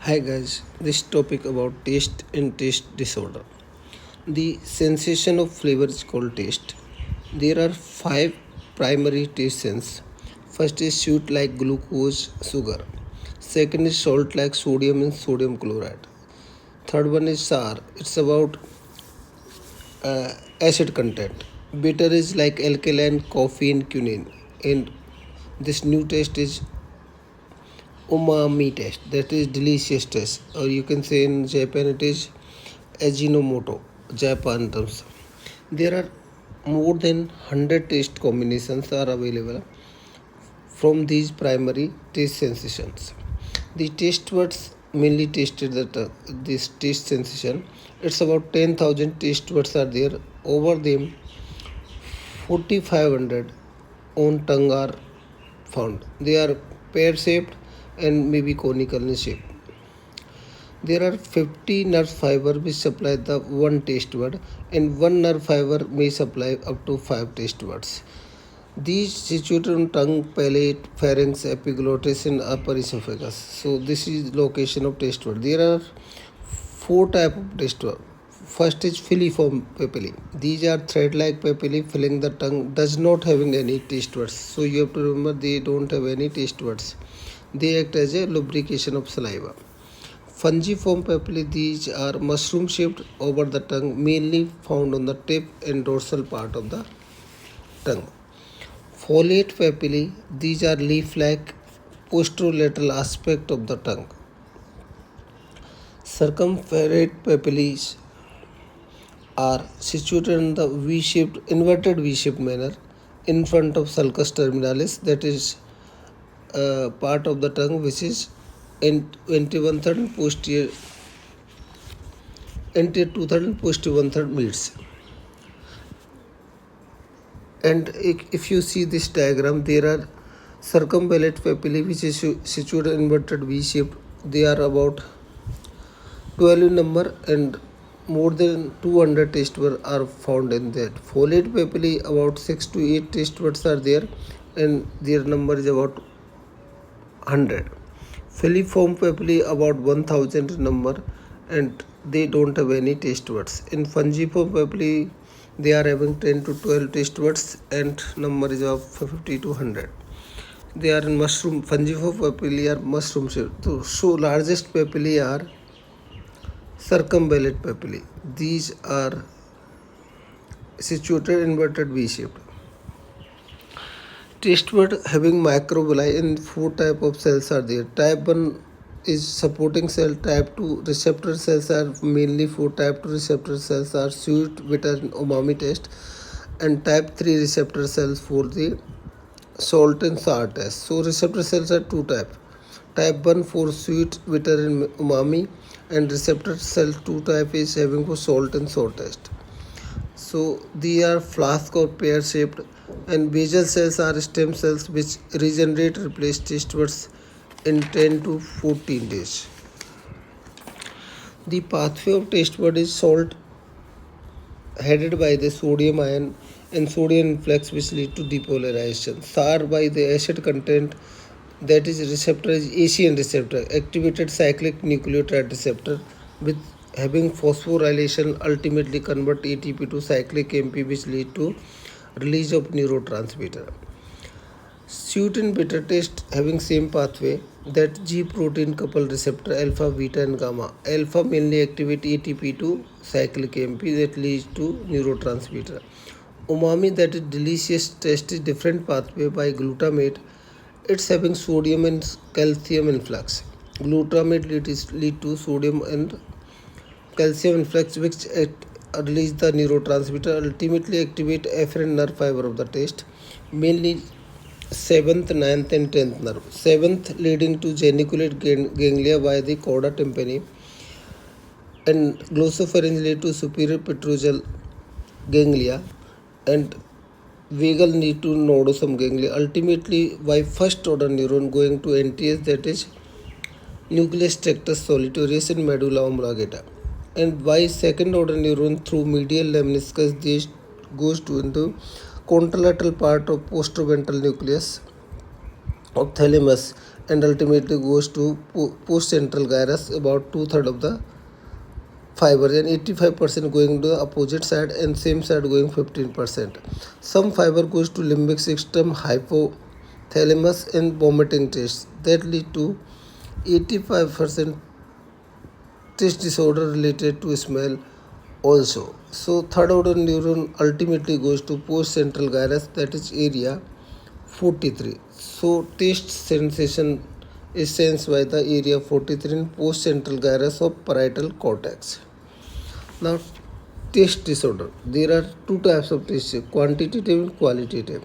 Hi guys, this topic about taste and taste disorder. The sensation of flavor is called taste. There are five primary taste sense. First is sweet like glucose, sugar. Second is salt like sodium and sodium chloride. Third one is sour. It's about acid content. Bitter is like alkaline, coffee and quinine. And this new taste is umami taste, that is delicious taste, or you can say in Japan it is ajinomoto, Japan terms. There are more than 100 taste combinations are available from these primary taste sensations. The taste buds mainly tasted this taste sensation. It's about 10,000 taste buds are there. Over them 4,500 on tongue are found. They are pear shaped and maybe conical in shape. There are 50 nerve fiber which supply the one taste bud, and one nerve fiber may supply up to 5 taste buds. These situated on tongue, palate, pharynx, epiglottis, and upper esophagus. So this is location of taste bud. There are four type of taste bud. First is filiform papillae. These are thread-like papillae filling the tongue, does not having any taste buds. So you have to remember they don't have any taste buds. They act as a lubrication of saliva. Fungiform papillae, these are mushroom shaped over the tongue, mainly found on the tip and dorsal part of the tongue. Foliate papillae, these are leaf like posterolateral aspect of the tongue. Circumferate papillae are situated in the V-shaped, inverted V-shaped manner in front of sulcus terminalis, that is part of the tongue which is in 21/3 and posterior anterior 2/3 and posterior 1/3 meets. And if you see this diagram, there are circumvallate papillae which is situated inverted V shaped. They are about 12 in number and more than 200 taste buds are found in that. Foliate papillae, about 6 to 8 taste buds are there and their number is about 100. Filiform papillae about 1000 number and they don't have any taste buds. In fungiform papillae they are having 10 to 12 taste buds and number is of 50 to 100. They are in mushroom. Fungiform papillae are mushroom shaped. So largest papillae are circumvallate papillae. These are situated inverted V shaped. Taste bud having microvilli in four type of cells are there. Type 1 is supporting cell. Type 2 receptor cells are mainly for type 2 receptor cells are sweet, bitter, and umami taste, and type 3 receptor cells for the salt and sour taste. So receptor cells are two type. Type 1 for sweet, bitter, and umami, and receptor cell 2 type is having for salt and sour taste. So they are flask or pear shaped, and basal cells are stem cells which regenerate replace taste buds in 10 to 14 days. The pathway of taste bud is salt headed by the sodium ion and sodium influx which lead to depolarization. Sour by the acid content, that is receptor is ACN receptor, activated cyclic nucleotide receptor with having phosphorylation ultimately convert ATP to cyclic AMP which lead to release of neurotransmitter. Sweet and bitter taste having same pathway, that G protein couple receptor alpha, beta and gamma. Alpha mainly activate ATP to cyclic AMP that leads to neurotransmitter. Umami, that is delicious taste, is different pathway by glutamate. It's having sodium and calcium influx. Glutamate lead to sodium and calcium influx which release the neurotransmitter, ultimately activate afferent nerve fiber of the taste, mainly 7th, 9th and 10th nerve. 7th leading to geniculate ganglia by the chorda tympani, and glossopharynx lead to superior petrosal ganglia, and vagal need to nodosum ganglia, ultimately by first order neuron going to NTS, that is nucleus tractus solitarius and medulla oblongata, and by second order neuron through medial lemniscus this goes to into contralateral part of postoventral nucleus of thalamus and ultimately goes to post-central gyrus, about two-thirds of the fibers, and 85% going to the opposite side and same side going 15%. Some fiber goes to limbic system, hypothalamus and vomiting tests that lead to 85% taste disorder related to smell also. So third order neuron ultimately goes to post central gyrus, that is area 43. So taste sensation is sensed by the area 43 in post central gyrus of parietal cortex. Now taste disorder. There are two types of taste, quantitative and qualitative.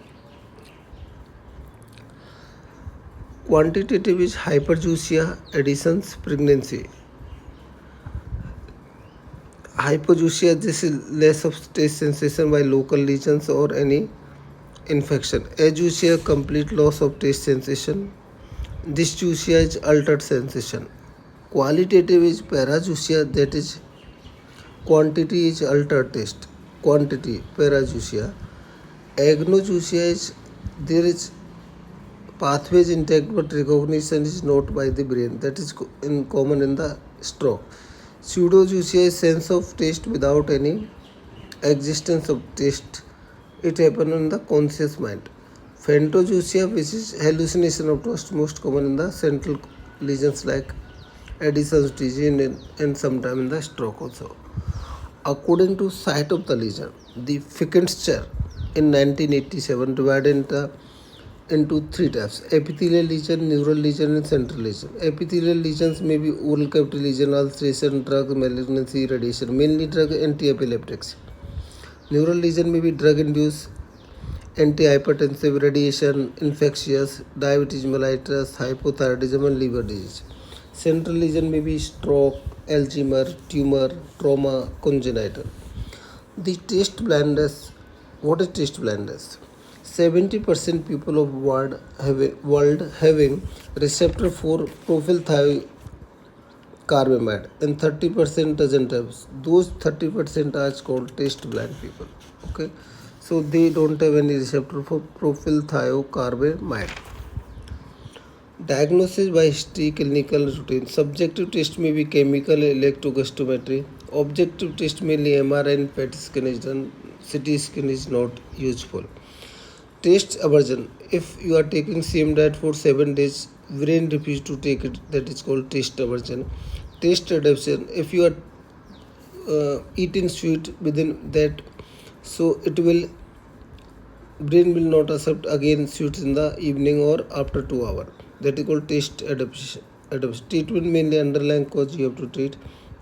Quantitative is hypergeusia, additions, pregnancy. Hypogeusia, this is less of taste sensation by local lesions or any infection. Ageusia, complete loss of taste sensation. Dysgeusia is altered sensation. Qualitative is parageusia, that is quantity is altered taste. Quantity, parageusia. Agnogeusia is there is pathways intact but recognition is not by the brain. That is in common in the stroke. Pseudogeusia is sense of taste without any existence of taste. It happens in the conscious mind. Phantogeusia, which is hallucination of taste, most common in the central lesions like Addison's disease and sometimes in the stroke also. According to site of the lesion, the Fickenscher in 1987 divided into three types: epithelial lesion, neural lesion, and central lesion. Epithelial lesions may be oral cavity lesion, ulceration, drug, malignancy, radiation, mainly drug anti-epileptics. Neural lesion may be drug induced, antihypertensive, radiation, infectious, diabetes mellitus, hypothyroidism, and liver disease. Central lesion may be stroke, Alzheimer, tumor, trauma, congenital. The taste blindness. What is taste blindness? 70% people of world having receptor for propylthiocarbyamide and 30% doesn't have. Those 30% are called taste blind people. Okay, so they don't have any receptor for propylthiocarbyamide. Diagnosis by history, clinical routine. Subjective test may be chemical electrogustometry. Objective test mainly MRI and PET scan is done. CT scan is not useful. Taste aversion. If you are taking same diet for 7 days, brain refuses to take it. That is called taste aversion. Taste adaptation. If you are eating sweet within that, so it will brain will not accept again sweets in the evening or after 2 hours. That is called taste adaptation. Treatment mainly underlying cause you have to treat.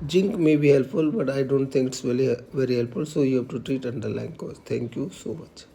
Zinc may be helpful, but I don't think it's very helpful. So you have to treat underlying cause. Thank you so much.